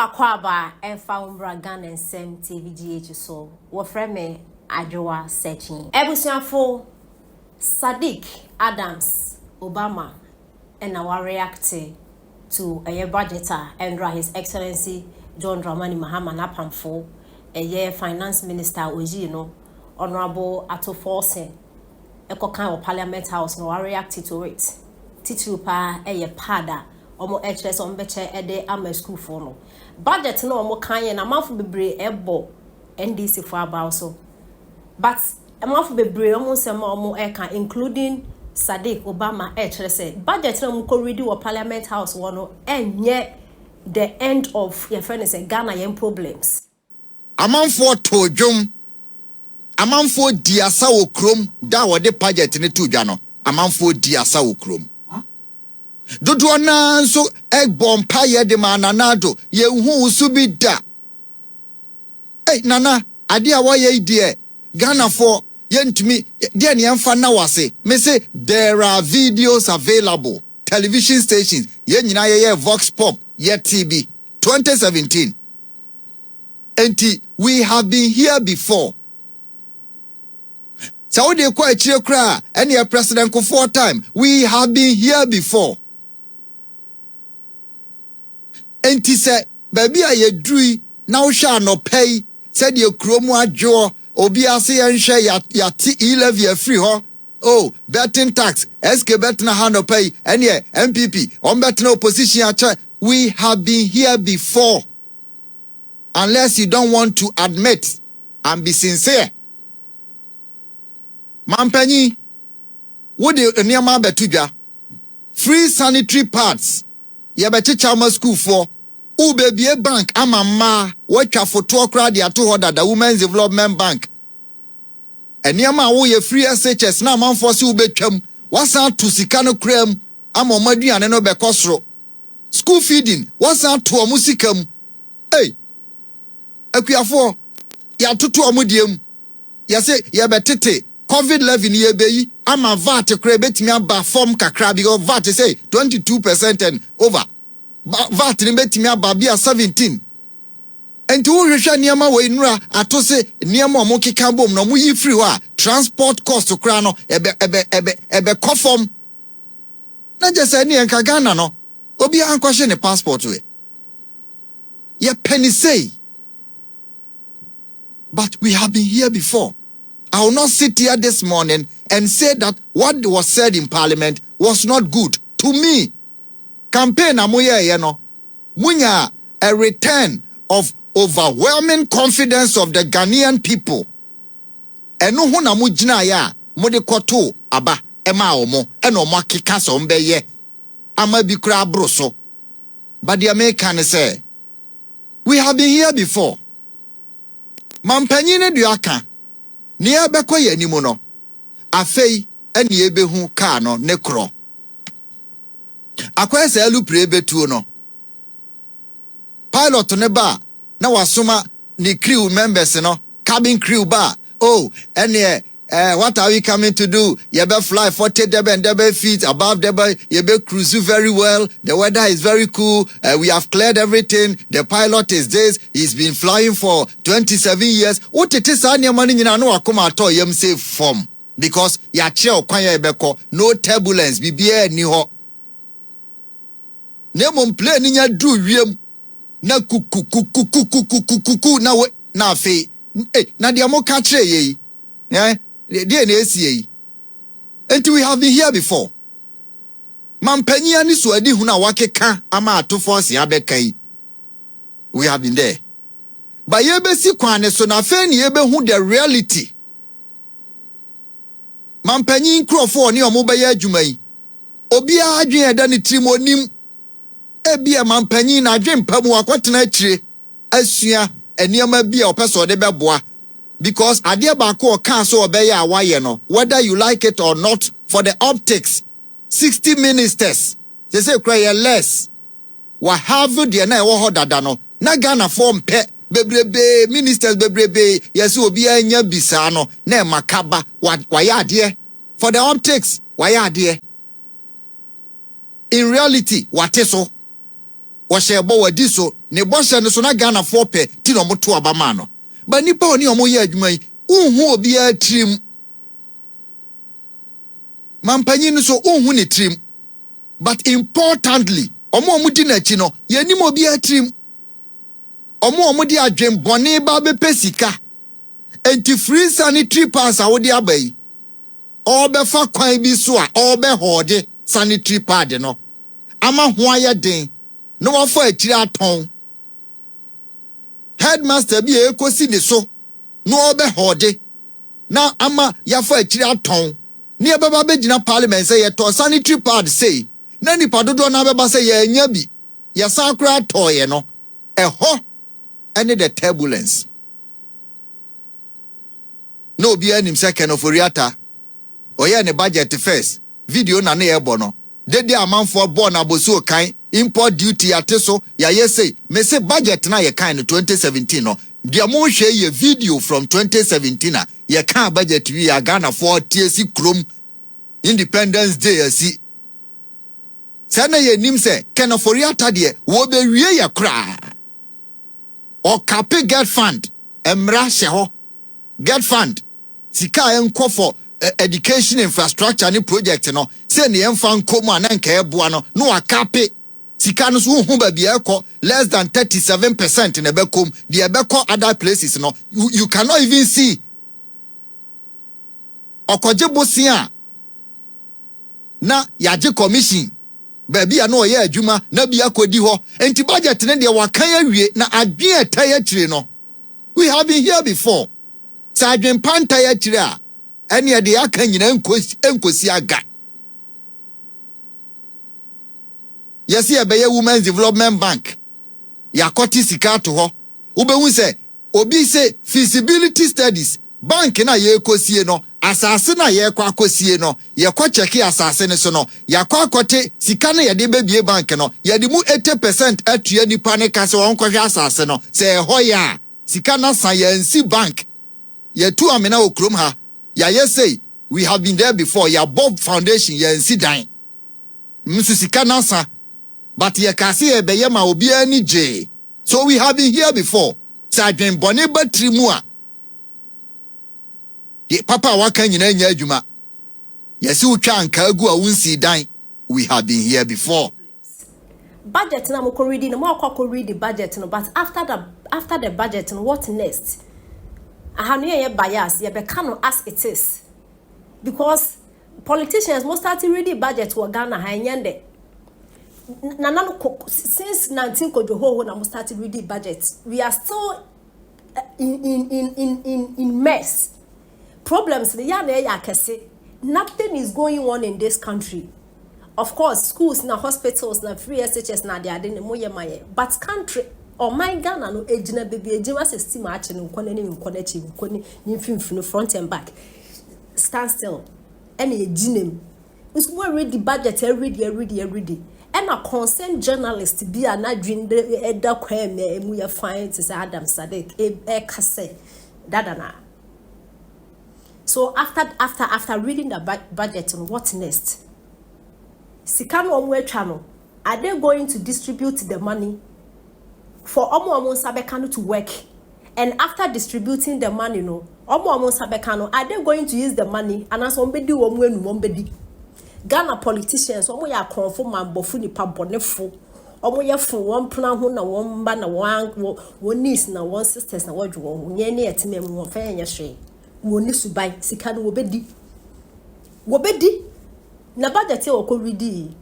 akwaba emfa umbra Ghana nsem TV GHS so wo freme adwoa searching ebusuafo Saddick Adams Obama and our react to a budgeter and His Excellency John Dramani Mahama Napamfo a year finance minister Ojino Honorable Ato Forsen Ekokan of Parliament House no react to it titupa a pada omo GHS on beche ede ama school for no budget no omo kan na amafo bebre ebo NDC for about so but amafo bebre omo sema omo eka including Saddick Obama GHS budget no ko ready wo Parliament House wono enye the end of your friend say Ghana yen problems amanfo tojom amanfo diasa wo krom da wo de budget ne to dwa no amanfo diasa wo krom dodo na nso egbom paye de mananado ye hu su bi da nana ade a wo ye die Ghana for yentumi de ne yemfa na wase me say there are videos available television stations ye nyina ye Vox Pop ye TV 2017 and we have been here before. Saudi kwa chire kra any president ko 4 time we have been here before. Enti se baby a ye drui na wo hwa no pay said ye kromu adwo obi ase ye nhwe ya ti 11 free ho oh betting tax SK bet na hand pay any NPP on bet na opposition acha we have been here before. Unless you don't want to admit and be sincere. Mampanyi, what do you near my betuja? Free sanitary pads. Yabechi Chalmers school for baby bank amama watch for 2 crowd ya 200 the Women's Development Bank. And near my way free SHS na man for si ubetwam. What's out to Sikano cream? I'm on Madi and no bekosro. School feeding. What's out to a musicum? Hey. Ekuafo ya tutu omudiem ya se ya betete COVID-19 ye beyi ama VAT kra betimi aba form kakra because VAT say 22% and over VAT ni betimi aba bia 17 enti wo hwehwa niam we nura ato se niam omo keka bom no mo yi free ho a transport cost kra no ebe kofom na je se ni enka Ghana no obi ankwahye ne passport we ye penny say. But we have been here before. I will not sit here this morning and say that what was said in Parliament was not good. To me, campaign amuye yeno, munya a return of overwhelming confidence of the Ghanaian people. Eno huna mujina ya mode koto aba ema omo eno mo akeka so mbeye ama bi kura broso. But the American say we have been here before. Mampanyine duaka ne abekọ ye animu no afei ene ebehu car no ne kro akwese alu pre betuo no pilot ne ba na wasoma ni crew members no cabin crew ba oh ene what are we coming to do? You better fly 40 dB feet above dB. You better cruise very well. The weather is very cool. We have cleared everything. The pilot is this. He's been flying for 27 years. What it is? Any money you know? Akoma ato yem say form because ya che okwanya ebeko no turbulence. Bibie ni ho. Ne mon plane ninya du wiem na kuku na we na fe. Na dia mo ka kire ye. Yeah. Until we have been here before. Mampanya ni suadi huna wakeka ama atufonsi abekai. We have been there. But yebe si kwane so na fe ni yebe hu the reality. Mampanyi nkrofo ni omo beye adwuma yi. Obi a adwen eda ni trimonim. Ebia mampanyi na adwen pamu akwatena akire. Asua eniama bia opeso de beboa. Because adia bako can so obey awaye no whether you like it or not for the optics 60 ministers they say cry less wa have the na wo hodada no na Ghana form pe bebrebe ministers bebrebe yes obi anya bisa no na makaba wa ya ade for the optics wa ya ade in reality what is so wa shebo wadi so ne boshe no so na Ghana for pe ti no moto abama no ba nipa oni omo ye adwuma yi unhu obi a trim mampanyi no so unhu ne trim but importantly omo di na chi no ye nim obi a trim omo di adwen bone ba be pesika enti free sanitary pass a wo di abai obefa kwan bi so a obe hode sanitary pad no ama ho aye den no wafo akiri aton headmaster bi ekosi ni so no obe hode na ama yafo akiri aton ni ebeba begina parliament say ye to sanitary pad say na nipa dodo na beba say ye anya bi ye san kra toye no eho ene the turbulence no bi anim second of oriata oye ne budget first video na e bono dede amanfo bo na boso kan import duty ateso ya say me say budget na ye kan 2017 no dia mo hwe ye video from 2017 na ye kan budget wi ya Ghana for TC krom Independence Day asi sana ye nim say ken of oriata de wo be wie ya kra o cape get fund emra hye ho get fund sika enko for education infrastructure ni project no say ne emfa nkomu ananka eboa no akape sika no so hu ba bia ekọ less than 37% na bekom de ebekọ other places no you cannot even see okoje bosia na yaje commission ba bia no ye adwuma na bia kodi ho enti budget ne de wakan awie na adwen etaya kire no we have been here before sa adwen panta ya kire a ene de aka nyina enkosi aga yesi ebeye women's development bank yakoti sika to ho ubehu se obi se feasibility studies bank na ye kosie no asase na ye kwa kosie no ye kwa cheki asase ne so no yakwa akote sika na ye de bebie bank no ye de mu 80% atua nipa ne kase won kwhwe asase no se ho ya sika na san ye nsi bank ye tu amena okrom ha ya say we have been there before ya Bob Foundation ya nsi dan msu sika na san but ye kase ye beye ma obi ani je so we have been here before sadwen bone batri mu a ye papa waka nyina nya adwuma yesi utwa anka agu a wunsi dan we have been here before budget na mo ko read no mo akọ read the budget no but after the budget no what next ahanu ye bias ye be kano as it is because politicians must start reading budget wo Ghana ha nyende na since 19 kojoho na must start reading budget we are still in mess problems the ya na ya kese nothing is going on in this country. Of course schools na hospitals na free SHS na they are doing moye maye but country or my Ghana no ejina baby ejima system ache no nkone ni nkone chi nkone ni mfimfini front and back stand still and ejinem us we read the budget every day and a concerned journalist be an adwin eda kwem emu ya fine to say Adam Saddick e kase dadana. So after reading the budget, what next? Sikano omwe channel, are they going to distribute the money for omo sabekano to work? And after distributing the money, no, omo sabekano, are they going to use the money? And as ombedi omwe nu ombedi. Ghana politicians, omo ya confirm man bofu ni pa bonefo. Omo ya fu one plan ho na one ba na one niece na one sisters na wadwo. Nye ne etime mu fa enya hwe. Woni subai sika no wobedi na budget e woko ready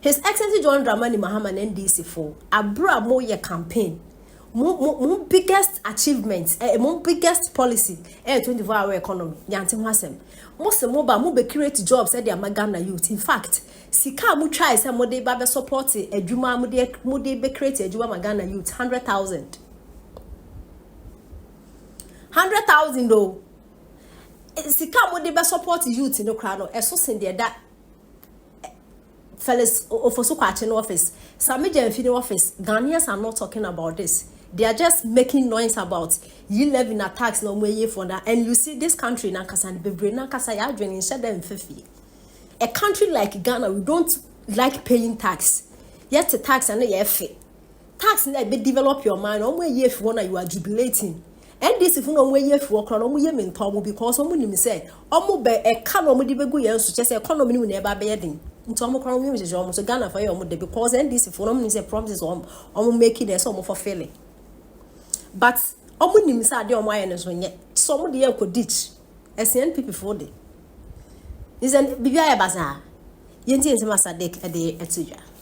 His Excellency John Dramani Mahama NDC for abra mo ye campaign mo biggest achievements mo biggest policy 24-hour economy yante ho asem mo se mo ba mo be create jobs e dey Ghana youth. In fact sika mo try say mo dey ba be support adwuma mo dey be create adwuma Ghana youth 100,000 though sika mo dey be support youth no kra no eso sen dey da fellas ofoso kwache no office Samija Mfini office. Ghanaians are not talking about this. They are just making noise about you living attacks no way for that. And you see this country nankasa and bebre nankasa ya dwen insha dem fifi. A country like Ghana, we don't like paying tax. Yet the tax and the tax na be develop your mind omo ye if one you are jubilating and this if no ye if work omo ye mentor because omo nim say omo be e ka no omo de begu ye nso che say economy ni na eba be yedin nti omo kwan omo je omo so Ghana for ye omo de because and this if no nim say promises omo making there so omo fulfilling but omo nim say ade omo aye no so nye so omo de ye ko ditch NPP for de is an bibia ya baza yenti nsema Saddick e de etuja